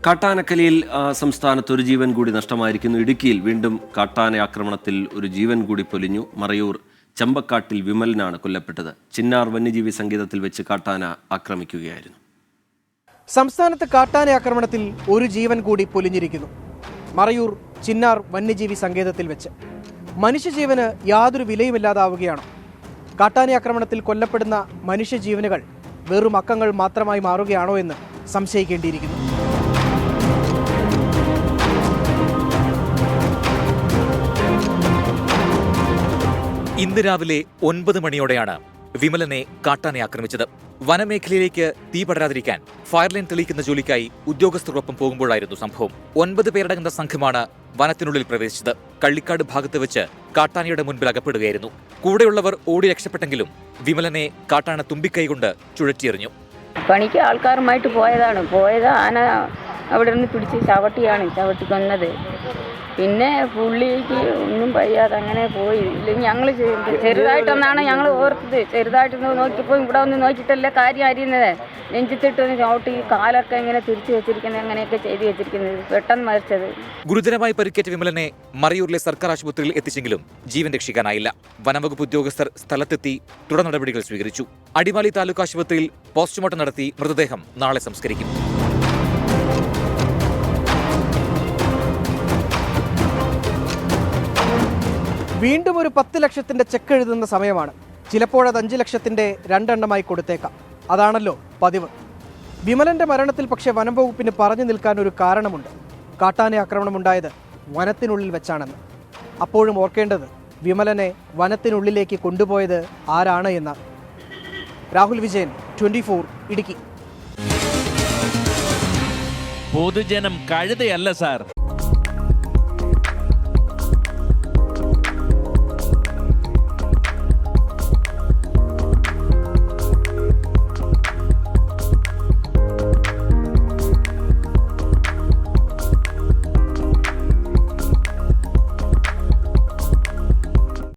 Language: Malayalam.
കാട്ടാനക്കലിയിൽ സംസ്ഥാനത്ത് ഒരു ജീവൻ കൂടി നഷ്ടമായിരിക്കുന്നു. ഇടുക്കിയിൽ വീണ്ടും കാട്ടാന ആക്രമണത്തിൽ ഒരു ജീവൻ കൂടി പൊലിഞ്ഞു. മറയൂർ ചമ്പക്കാട്ടിൽ വിമലനാണ് കൊല്ലപ്പെട്ടത്. ചിന്നാർ വന്യജീവി സങ്കേതത്തിൽ വെച്ച് കാട്ടാന ആക്രമിക്കുകയായിരുന്നു. സംസ്ഥാനത്ത് കാട്ടാന ആക്രമണത്തിൽ ഒരു ജീവൻ കൂടി പൊലിഞ്ഞിരിക്കുന്നു. മറയൂർ ചിന്നാർ വന്യജീവി സങ്കേതത്തിൽ വെച്ച് മനുഷ്യജീവന് യാതൊരു വിലയുമില്ലാതാവുകയാണ്. കാട്ടാന ആക്രമണത്തിൽ കൊല്ലപ്പെടുന്ന മനുഷ്യജീവനുകൾ വെറും അക്കങ്ങൾ മാത്രമായി മാറുകയാണോ എന്ന് സംശയിക്കേണ്ടിയിരിക്കുന്നു. ഇന്ന് രാവിലെ 9 മണിയോടെയാണ് വിമലനെ കാട്ടാന ആക്രമിച്ചത്. വനമേഖലയിലേക്ക് തീ പടരാതിരിക്കാൻ ഫയർലൈൻ തെളിയിക്കുന്ന ജോലിക്കായി ഉദ്യോഗസ്ഥർക്കൊപ്പം പോകുമ്പോഴായിരുന്നു സംഭവം. 9 പേരടങ്ങുന്ന സംഘമാണ് വനത്തിനുള്ളിൽ പ്രവേശിച്ചത്. കള്ളിക്കാട് ഭാഗത്ത് വെച്ച് കാട്ടാനയുടെ മുൻപിൽ അകപ്പെടുകയായിരുന്നു. കൂടെയുള്ളവർ ഓടി രക്ഷപ്പെട്ടെങ്കിലും വിമലനെ കാട്ടാന തുമ്പിക്കൈ കൊണ്ട് ചുഴറ്റിയെറിഞ്ഞു. പണിക്ക് ആൾക്കാരുമായിട്ട് പോയത് ആന അവിടെ നിന്ന് പിടിച്ച് ചവിട്ടി കൊന്നത്. പിന്നെ പുള്ളിക്ക് ഒന്നും വയ്യാതെ അങ്ങനെ പോയി. ഇല്ലെങ്കിൽ ഞങ്ങൾ ചെറുതായിട്ടൊന്നാണ് ഞങ്ങൾ ഓർത്തത്. ചെറുതായിട്ട് നോക്കിയപ്പോൾ ഇവിടെ ഒന്ന് നോക്കിയിട്ടല്ലേ കാര്യം അറിയുന്നത്. നെഞ്ചിത്തിട്ടൊന്ന് ചവിട്ടി കാലൊക്കെ ഇങ്ങനെ തിരിച്ചു വെച്ചിരിക്കുന്നത്, അങ്ങനെയൊക്കെ ചെയ്തു വെച്ചിരിക്കുന്നത്. പെട്ടെന്ന് മരിച്ചത്. ഗുരുതരമായി പരിക്കേറ്റ വിമലനെ മറയൂരിലെ സർക്കാർ ആശുപത്രിയിൽ എത്തിച്ചെങ്കിലും ജീവൻ രക്ഷിക്കാനായില്ല. വനംവകുപ്പ് ഉദ്യോഗസ്ഥർ സ്ഥലത്തെത്തി തുടർ നടപടികൾ സ്വീകരിച്ചു. അടിമാലി താലൂക്ക് ആശുപത്രിയിൽ പോസ്റ്റ്മോർട്ടം നടത്തി മൃതദേഹം നാളെ സംസ്കരിക്കും. വീണ്ടും ഒരു 10 ലക്ഷത്തിന്റെ ചെക്ക് എഴുതുന്ന സമയമാണ്. ചിലപ്പോഴത് 5 ലക്ഷത്തിന്റെ 2 എണ്ണമായി കൊടുത്തേക്കാം. അതാണല്ലോ പതിവ്. വിമലന്റെ മരണത്തിൽ പക്ഷേ വനം വകുപ്പിന് പറഞ്ഞു നിൽക്കാൻ ഒരു കാരണമുണ്ട്. കാട്ടാന ആക്രമണമുണ്ടായത് വനത്തിനുള്ളിൽ വെച്ചാണെന്ന്. അപ്പോഴും ഓർക്കേണ്ടത് വിമലനെ വനത്തിനുള്ളിലേക്ക് കൊണ്ടുപോയത് ആരാണ് എന്ന്. രാഹുൽ വിജയൻ, 24 ഇടുക്കി. പൊതുജനം കഴുതയല്ല സാർ.